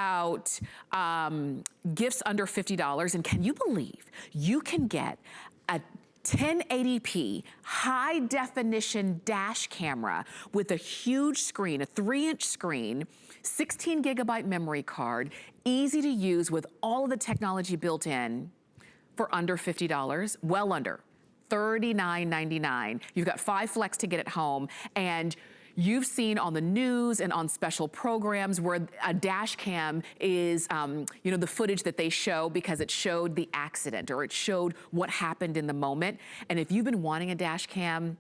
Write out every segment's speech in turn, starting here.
Out gifts under $50, and can you believe you can get a 1080p high definition dash camera with a huge screen, a 3-inch screen, 16 gigabyte memory card, easy to use with all of the technology built in for under $50, well under $39.99. You've got 5 flex to get it home, and you've seen on the news and on special programs where a dash cam is, you know, the footage that they show because it showed the accident or it showed what happened in the moment. And if you've been wanting a dash cam,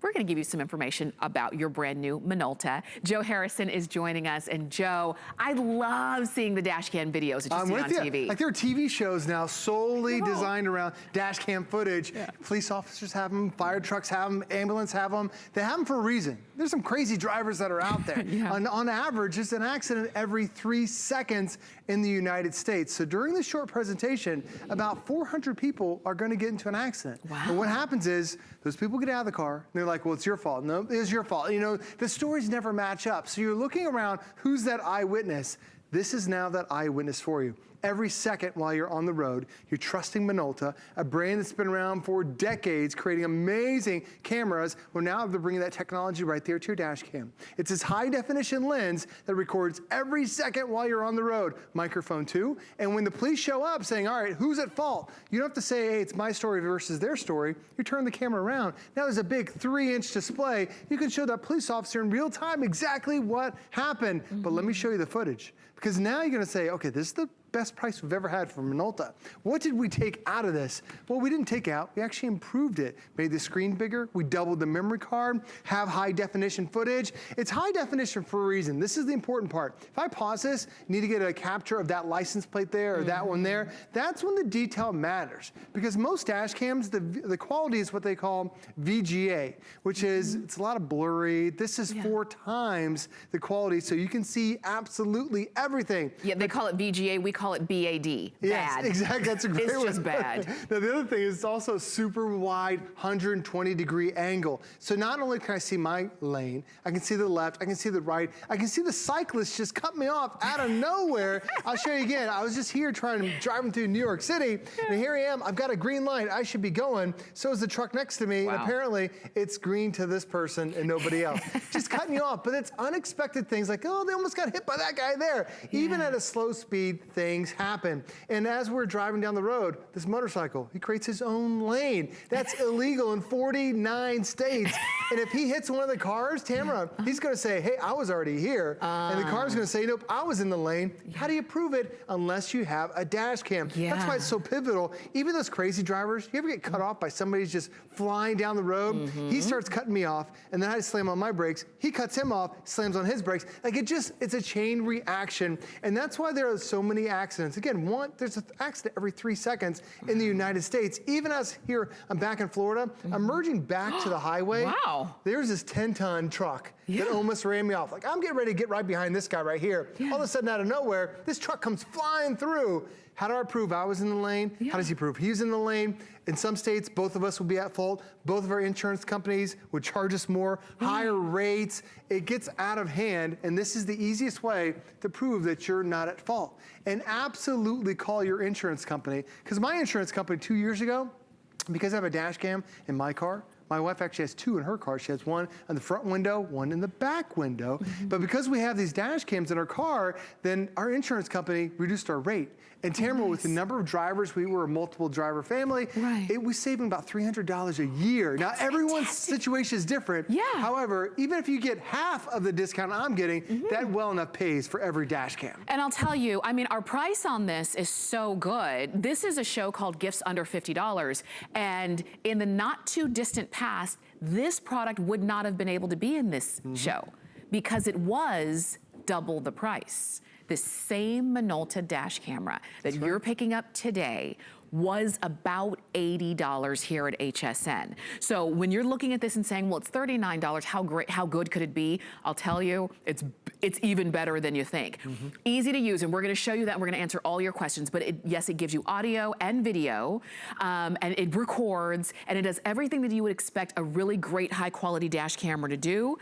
we're gonna give you some information about your brand new Minolta. Joe Harrison is joining us. And Joe, I love seeing the dash cam videos that you see on TV. Like there are TV shows now solely designed around dash cam footage. Yeah. Police officers have them, fire trucks have them, ambulance have them. They have them for a reason. There's some crazy drivers that are out there. Yeah. On average, it's an accident every 3 seconds in the United States. So during this short presentation, about 400 people are gonna get into an accident. Wow. And what happens is, those people get out of the car, and they're like, well, it's your fault. No, it is your fault. You know, the stories never match up. So you're looking around, who's that eyewitness? This is now that eyewitness for you. Every second while you're on the road, you're trusting Minolta, a brand that's been around for decades, creating amazing cameras. Well, now they're bringing that technology right there to your dash cam. It's this high definition lens that records every second while you're on the road. Microphone too. And when the police show up saying, all right, who's at fault? You don't have to say, hey, it's my story versus their story. You turn the camera around. Now there's a big 3-inch display. You can show that police officer in real time exactly what happened. But let me show you the footage. Because now you're gonna say, okay, this is the best price we've ever had from Minolta. What did we take out of this? Well, we didn't take out, we actually improved it. Made the screen bigger, we doubled the memory card, have high definition footage. It's high definition for a reason. This is the important part. If I pause this, need to get a capture of that license plate there or that one there, that's when the detail matters. Because most dash cams, the quality is what they call VGA, which is, it's a lot of blurry. This is 4 times the quality, so you can see absolutely everything. Yeah, they call it VGA, we call it BAD. Yes, bad. exactly, that's a great It's just bad. Now the other thing is it's also super wide 120-degree angle. So not only can I see my lane, I can see the left, I can see the right, I can see the cyclist just cut me off out of nowhere. I'll show you again. I was just here driving through New York City, and here I am, I've got a green light, I should be going. So is the truck next to me, and apparently it's green to this person and nobody else. Just cutting you off, but it's unexpected things like, oh, they almost got hit by that guy there. Even at a slow speed, things happen. And as we're driving down the road, this motorcycle, he creates his own lane. That's illegal in 49 states. And if he hits one of the cars, Tamara, he's gonna say, hey, I was already here. And the car's gonna say, nope, I was in the lane. How do you prove it unless you have a dash cam? That's why it's so pivotal. Even those crazy drivers, you ever get cut off by somebody who's just flying down the road? He starts cutting me off, and then I slam on my brakes. He cuts him off, slams on his brakes. Like it's a chain reaction. And that's why there are so many accidents. Again, there's an accident every 3 seconds in the United States. Even us here, I'm back in Florida, I'm merging back to the highway. There's this 10-ton truck that almost ran me off. Like, I'm getting ready to get right behind this guy right here. All of a sudden, out of nowhere, this truck comes flying through. How do I prove I was in the lane? How does he prove he's in the lane? In some states, both of us will be at fault. Both of our insurance companies would charge us more, higher rates. It gets out of hand, and this is the easiest way to prove that you're not at fault. And absolutely call your insurance company, because my insurance company 2 years ago, because I have a dash cam in my car, my wife actually has 2 in her car. She has 1 on the front window, 1 in the back window. But because we have these dash cams in our car, then our insurance company reduced our rate. And Tamara, with the number of drivers, we were a multiple driver family, it was saving about $300 a year. Now, everyone's situation is different. However, even if you get half of the discount I'm getting, that well enough pays for every dash cam. And I'll tell you, I mean, our price on this is so good. This is a show called Gifts Under $50. And in the not too distant past, this product would not have been able to be in this show because it was double the price. This same Minolta dash camera that you're picking up today was about $80 here at HSN. So when you're looking at this and saying, well, it's $39, how good could it be? I'll tell you, it's even better than you think. Easy to use, and we're gonna show you that, and we're gonna answer all your questions, but yes, it gives you audio and video, and it records, and it does everything that you would expect a really great high quality dash camera to do.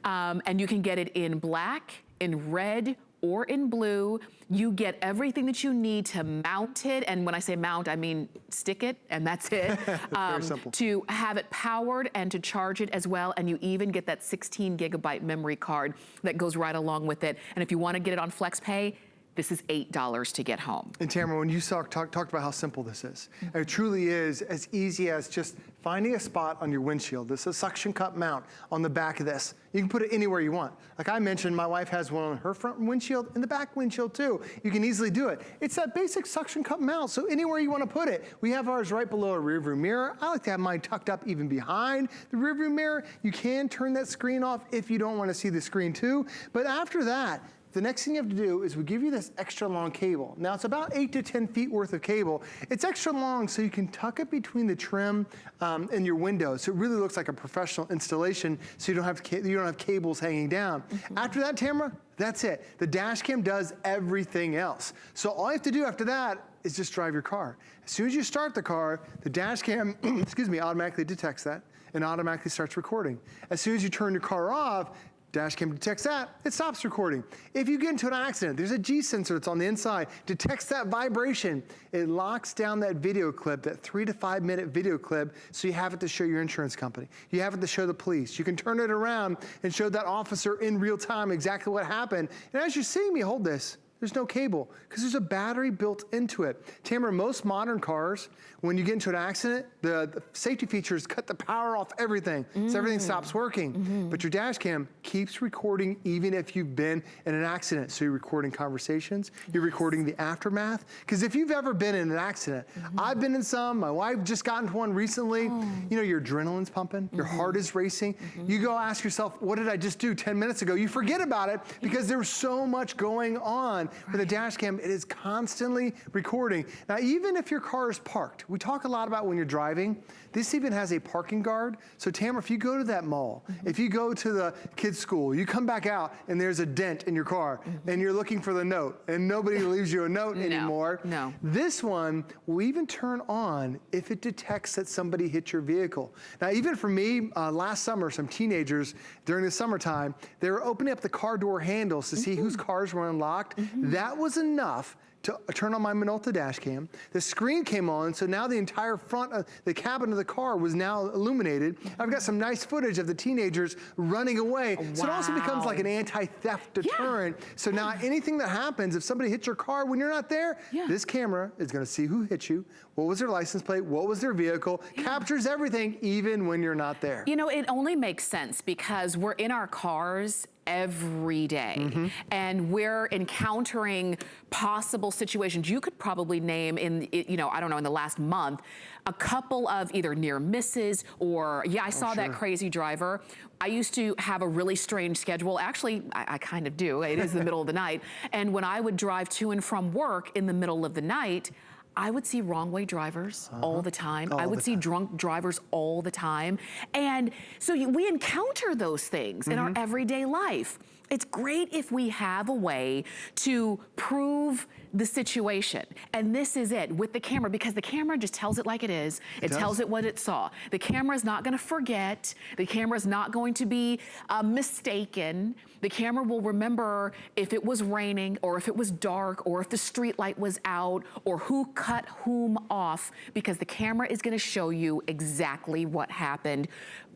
And you can get it in black, in red, or in blue. You get everything that you need to mount it, and when I say mount, I mean stick it, and that's it. Very simple. To have it powered and to charge it as well, and you even get that 16 gigabyte memory card that goes right along with it. And if you want to get it on FlexPay, this is $8 to get home. And Tamara, when you talked about how simple this is, it truly is as easy as just finding a spot on your windshield. This is a suction cup mount on the back of this. You can put it anywhere you want. Like I mentioned, my wife has one on her front windshield and the back windshield too. You can easily do it. It's that basic suction cup mount, so anywhere you want to put it. We have ours right below a rearview mirror. I like to have mine tucked up even behind the rearview mirror. You can turn that screen off if you don't want to see the screen too. But after that, the next thing you have to do is we give you this extra long cable. Now it's about 8 to 10 feet worth of cable. It's extra long so you can tuck it between the trim and your windows. So it really looks like a professional installation, so you don't have cables hanging down. After that, Tamara, that's it. The dash cam does everything else. So all you have to do after that is just drive your car. As soon as you start the car, the dash cam, excuse me, automatically detects that and automatically starts recording. As soon as you turn your car off, dash cam detects that, it stops recording. If you get into an accident, there's a G sensor that's on the inside, detects that vibration. It locks down that video clip, that 3 to 5 minute video clip, so you have it to show your insurance company. You have it to show the police. You can turn it around and show that officer in real time exactly what happened. And as you're seeing me hold this, there's no cable because there's a battery built into it. Tamara, most modern cars, when you get into an accident, the safety features cut the power off everything, so everything stops working. But your dash cam keeps recording even if you've been in an accident. So you're recording conversations, you're recording the aftermath. Because if you've ever been in an accident, I've been in some, my wife just got into one recently, you know, your adrenaline's pumping, your heart is racing. You go ask yourself, what did I just do 10 minutes ago? You forget about it because there was so much going on. With a dash cam, it is constantly recording. Now, even if your car is parked, we talk a lot about when you're driving, this even has a parking guard. So Tamara, if you go to that mall, if you go to the kids' school, you come back out and there's a dent in your car and you're looking for the note and nobody leaves you a note anymore. No. This one will even turn on if it detects that somebody hit your vehicle. Now, even for me, last summer, some teenagers during the summertime, they were opening up the car door handles to see whose cars were unlocked. That was enough to turn on my Minolta dash cam. The screen came on, so now the entire front of the cabin of the car was now illuminated. I've got some nice footage of the teenagers running away. So it also becomes like an anti-theft deterrent. So now anything that happens, if somebody hits your car when you're not there, this camera is gonna see who hit you, what was their license plate, what was their vehicle, captures everything even when you're not there. You know, it only makes sense because we're in our cars every day and we're encountering possible situations. You could probably name in, you know, I don't know, in the last month, a couple of either near misses or, I saw that crazy driver. I used to have a really strange schedule. Actually, I kind of do. It is the middle of the night. And when I would drive to and from work in the middle of the night, I would see wrong way drivers all the time. I would see drunk drivers all the time. And so we encounter those things in our everyday life. It's great if we have a way to prove the situation. And this is it with the camera, because the camera just tells it like it is. It tells it what it saw. The camera's not gonna forget. The camera's not going to be mistaken. The camera will remember if it was raining or if it was dark or if the street light was out or who cut whom off, because the camera is gonna show you exactly what happened,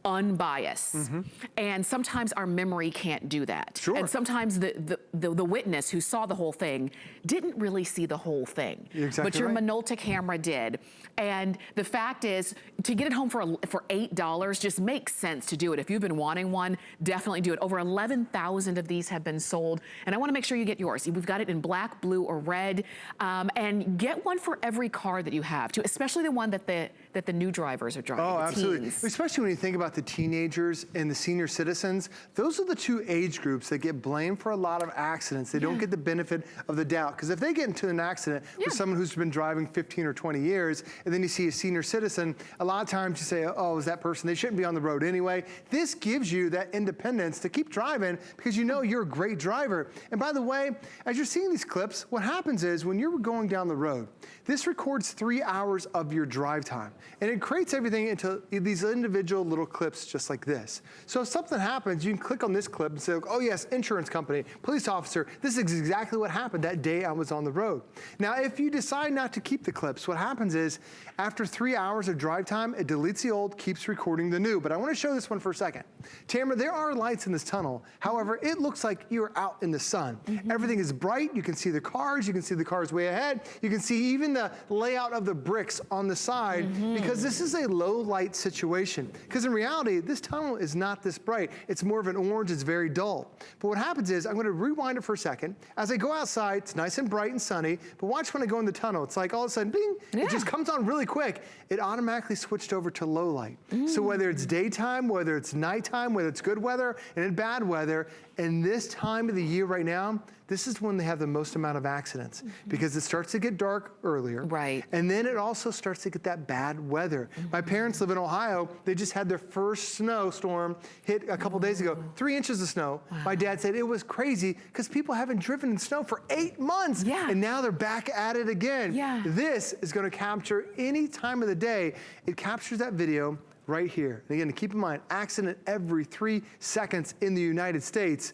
unbiased. And sometimes our memory can't do that. And sometimes the witness who saw the whole thing didn't really see the whole thing. But your Minolta camera did. And the fact is, to get it home for $8 just makes sense to do it. If you've been wanting one, definitely do it. Over 11,000 of these have been sold. And I wanna make sure you get yours. We've got it in black, blue, or red. And get one for every car that you have, too, especially the one that the new drivers are driving. Oh, absolutely. Especially when you think about the teenagers and the senior citizens, those are the two age groups that get blamed for a lot of accidents. They don't get the benefit of the doubt. Because if they get into an accident with someone who's been driving 15 or 20 years, and then you see a senior citizen, a lot of times you say, oh, is that person, they shouldn't be on the road anyway. This gives you that independence to keep driving because you know you're a great driver. And by the way, as you're seeing these clips, what happens is when you're going down the road, this records 3 hours of your drive time. And it creates everything into these individual little clips just like this. So if something happens, you can click on this clip and say, oh yes, insurance company, police officer, this is exactly what happened that day I was on the road. Now, if you decide not to keep the clips, what happens is after 3 hours of drive time, it deletes the old, keeps recording the new. But I want to show this one for a second. Tamara, there are lights in this tunnel. However, it looks like you're out in the sun. Everything is bright. You can see the cars. You can see the cars way ahead. You can see even the layout of the bricks on the side because this is a low light situation. Because in reality, this tunnel is not this bright. It's more of an orange. It's very dull. But what happens is, I'm going to rewind it for a second. As I go outside, it's nice and bright and sunny. But watch when I go in the tunnel. It's like all of a sudden, bing, it just comes on really quick. It automatically switched over to low light. So whether it's daytime, whether it's nighttime, whether it's good weather and in bad weather, and this time of the year right now, this is when they have the most amount of accidents because it starts to get dark earlier. Right. And then it also starts to get that bad weather. My parents live in Ohio. They just had their first snowstorm hit a couple days ago, 3 inches of snow. My dad said it was crazy because people haven't driven in snow for 8 months. And now they're back at it again. This is going to capture any time of the day. It captures that video right here. And again, keep in mind, accident every 3 seconds in the United States.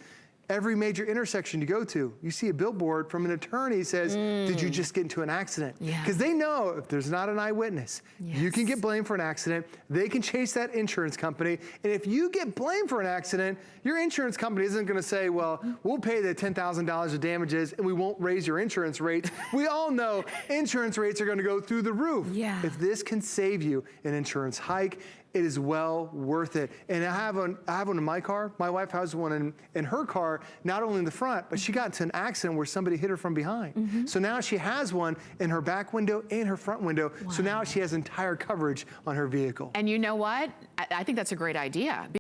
Every major intersection you go to, you see a billboard from an attorney says, did you just get into an accident? Because they know if there's not an eyewitness, you can get blamed for an accident. They can chase that insurance company. And if you get blamed for an accident, your insurance company isn't going to say, well, we'll pay the $10,000 of damages and we won't raise your insurance rates. We all know insurance rates are going to go through the roof. If this can save you an insurance hike, it is well worth it. And I have one in my car. My wife has one in her car, not only in the front, but she got into an accident where somebody hit her from behind. So now she has one in her back window and her front window. So now she has entire coverage on her vehicle. And you know what? I think that's a great idea.